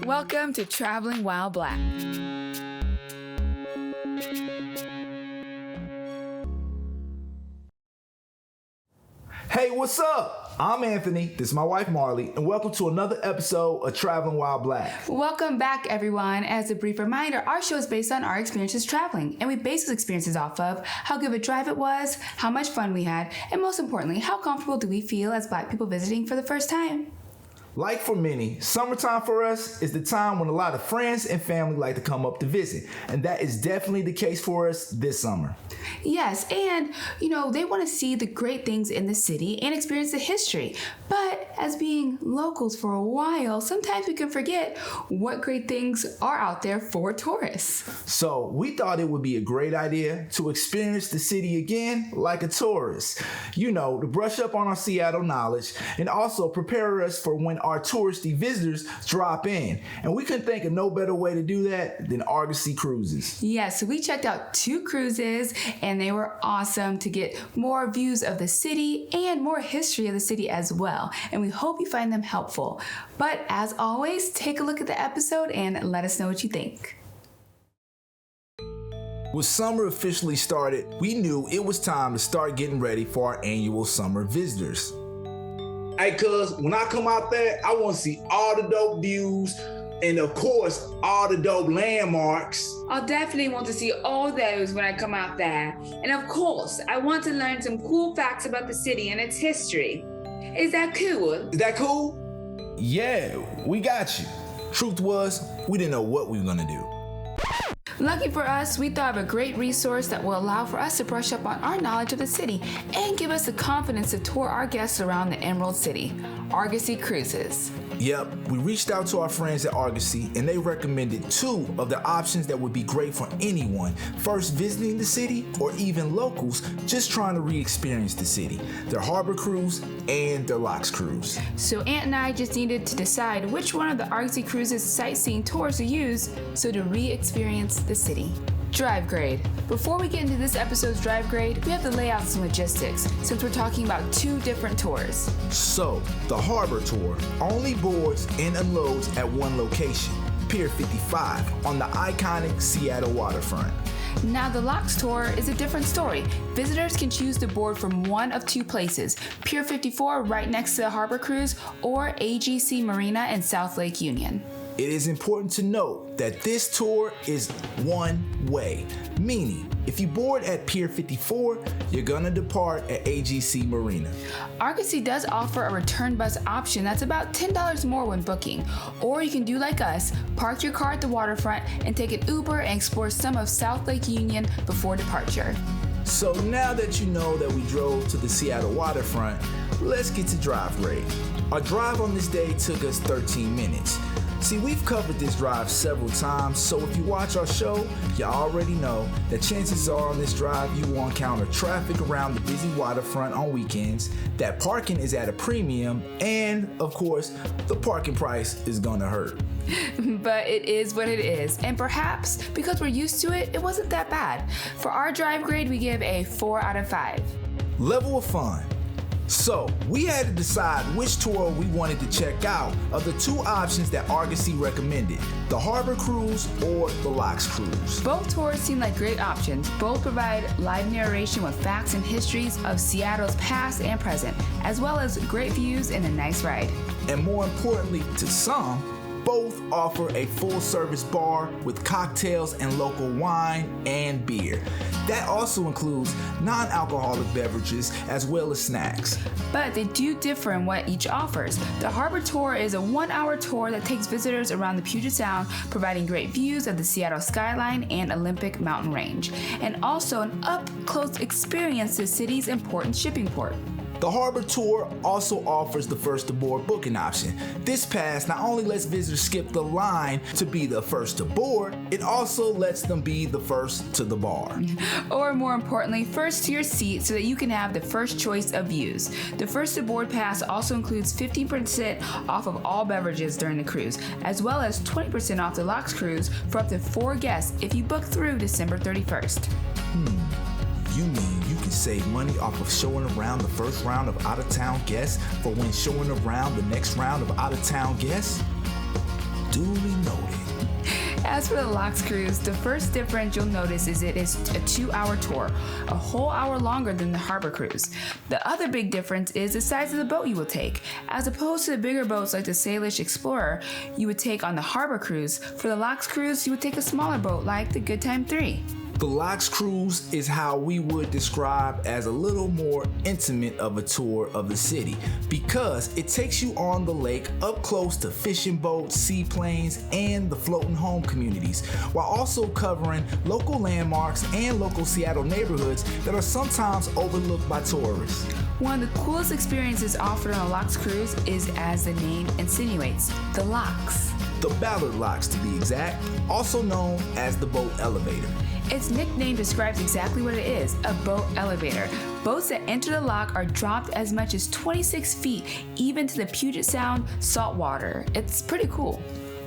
Welcome to Traveling While Black. Hey, what's up? I'm Anthony, this is my wife Marley, and welcome to another episode of Traveling While Black. Welcome back, everyone. As a brief reminder, our show is based on our experiences traveling, and we base those experiences off of how good of a drive it was, how much fun we had, and most importantly, how comfortable do we feel as Black people visiting for the first time. Like for many, summertime for us is the time when a lot of friends and family like to come up to visit, and that is definitely the case for us this summer. Yes, and they want to see the great things in the city and experience the history. But as being locals for a while, sometimes we can forget what great things are out there for tourists. So we thought it would be a great idea to experience the city again like a tourist. To brush up on our Seattle knowledge and also prepare us for when our touristy visitors drop in. And we couldn't think of no better way to do that than Argosy Cruises. Yes, so we checked out 2 cruises and they were awesome to get more views of the city and more history of the city as well. And we hope you find them helpful. But as always, take a look at the episode and let us know what you think. When summer officially started, we knew it was time to start getting ready for our annual summer visitors. Hey, cuz, when I come out there, I want to see all the dope views and, of course, all the dope landmarks. I'll definitely want to see all those when I come out there. And of course, I want to learn some cool facts about the city and its history. Is that cool? Is that cool? Yeah, we got you. Truth was, we didn't know what we were going to do. Lucky for us, we thought of a great resource that will allow for us to brush up on our knowledge of the city and give us the confidence to tour our guests around the Emerald City, Argosy Cruises. Yep, we reached out to our friends at Argosy and they recommended 2 of the options that would be great for anyone first visiting the city or even locals just trying to re-experience the city, their harbor cruise and their locks cruise. So Ant and I just needed to decide which one of the Argosy Cruises sightseeing tours to use so to re-experience the city. Drive grade. Before we get into this episode's drive grade, we have to lay out some logistics since we're talking about 2 different tours. So, the harbor tour only boards and unloads at one location, Pier 55 on the iconic Seattle waterfront. Now the locks tour is a different story. Visitors can choose to board from one of 2 places, Pier 54 right next to the harbor cruise or AGC Marina in South Lake Union. It is important to note that this tour is one way, meaning if you board at Pier 54, you're gonna depart at AGC Marina. Argosy does offer a return bus option that's about $10 more when booking, or you can do like us, park your car at the waterfront and take an Uber and explore some of South Lake Union before departure. So now that you know that we drove to the Seattle waterfront, let's get to drive grade. Our drive on this day took us 13 minutes. See, we've covered this drive several times, so if you watch our show, you already know that chances are on this drive you will encounter traffic around the busy waterfront on weekends, that parking is at a premium, and, of course, the parking price is gonna hurt. But it is what it is, and perhaps because we're used to it, it wasn't that bad. For our drive grade, we give a 4 out of 5. Level of fun. So, we had to decide which tour we wanted to check out of the 2 options that Argosy recommended, the Harbor Cruise or the Locks Cruise. Both tours seem like great options. Both provide live narration with facts and histories of Seattle's past and present, as well as great views and a nice ride. And more importantly to some, both offer a full-service bar with cocktails and local wine and beer. That also includes non-alcoholic beverages as well as snacks. But they do differ in what each offers. The Harbor Tour is a 1-hour tour that takes visitors around the Puget Sound, providing great views of the Seattle skyline and Olympic mountain range, and also an up-close experience to the city's important shipping port. The Harbor Tour also offers the first to board booking option. This pass not only lets visitors skip the line to be the first to board, it also lets them be the first to the bar. Or more importantly, first to your seat so that you can have the first choice of views. The first to board pass also includes 15% off of all beverages during the cruise, as well as 20% off the Locks Cruise for up to 4 guests if you book through December 31st. You mean you can save money off of showing around the first round of out-of-town guests for when showing around the next round of out-of-town guests? Duly noted. As for the Locks Cruise, the first difference you'll notice is it is a 2-hour tour, a whole hour longer than the Harbor Cruise. The other big difference is the size of the boat you will take. As opposed to the bigger boats like the Salish Explorer you would take on the Harbor Cruise, for the Locks Cruise you would take a smaller boat like the Good Time 3. The Locks Cruise is how we would describe as a little more intimate of a tour of the city because it takes you on the lake up close to fishing boats, seaplanes, and the floating home communities, while also covering local landmarks and local Seattle neighborhoods that are sometimes overlooked by tourists. One of the coolest experiences offered on a Locks Cruise is, as the name insinuates, the locks. The Ballard Locks, to be exact, also known as the boat elevator. Its nickname describes exactly what it is, a boat elevator. Boats that enter the lock are dropped as much as 26 feet, even to the Puget Sound saltwater. It's pretty cool.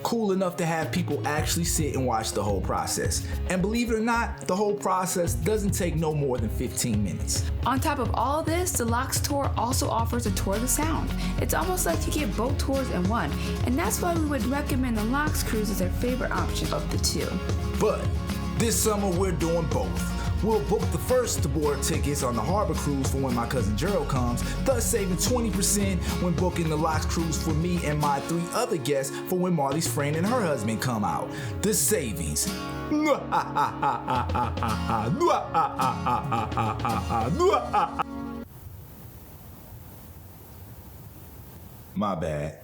Cool enough to have people actually sit and watch the whole process. And believe it or not, the whole process doesn't take no more than 15 minutes. On top of all this, the Locks Tour also offers a tour of the Sound. It's almost like you get both tours in one, and that's why we would recommend the Locks Cruise as our favorite option of the two. But this summer we're doing both. We'll book the first to board tickets on the Harbor Cruise for when my cousin Gerald comes, thus saving 20% when booking the Locks Cruise for me and my 3 other guests for when Marley's friend and her husband come out. The savings. My bad.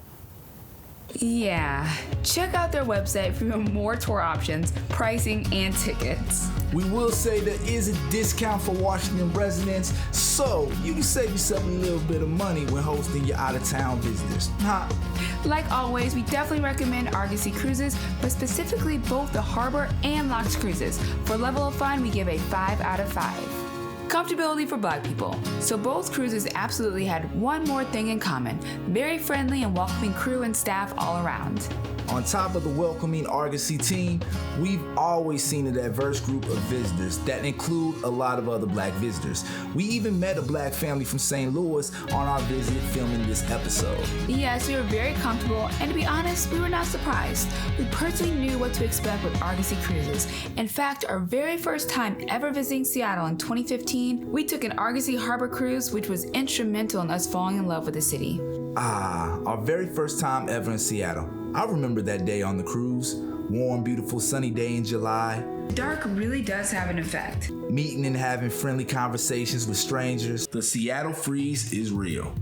Yeah, check out their website for even more tour options, pricing, and tickets. We will say there is a discount for Washington residents, so you can save yourself a little bit of money when hosting your out-of-town visitors. Like always, we definitely recommend Argosy Cruises, but specifically both the Harbor and Locks Cruises. For level of fun, we give a 5 out of 5. Comfortability for Black people. So both cruises absolutely had one more thing in common: very friendly and welcoming crew and staff all around. On top of the welcoming Argosy team, we've always seen a diverse group of visitors that include a lot of other Black visitors. We even met a Black family from St. Louis on our visit filming this episode. Yes, we were very comfortable, and to be honest, we were not surprised. We personally knew what to expect with Argosy Cruises. In fact, our very first time ever visiting Seattle in 2015, we took an Argosy Harbor Cruise, which was instrumental in us falling in love with the city. Our very first time ever in Seattle. I remember that day on the cruise. Warm, beautiful, sunny day in July. Dark really does have an effect. Meeting and having friendly conversations with strangers. The Seattle freeze is real.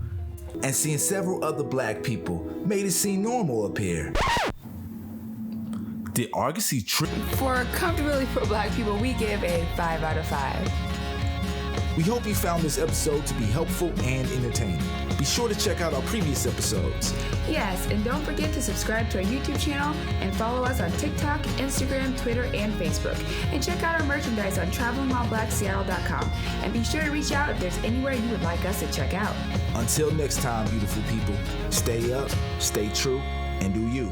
And seeing several other Black people made it seem normal up here. Did Argosy trip? For Comfortability for Black people, we give a 5 out of 5. We hope you found this episode to be helpful and entertaining. Be sure to check out our previous episodes. Yes, and don't forget to subscribe to our YouTube channel and follow us on TikTok, Instagram, Twitter, and Facebook. And check out our merchandise on travelingwhileblackseattle.com. And be sure to reach out if there's anywhere you would like us to check out. Until next time, beautiful people, stay up, stay true, and do you.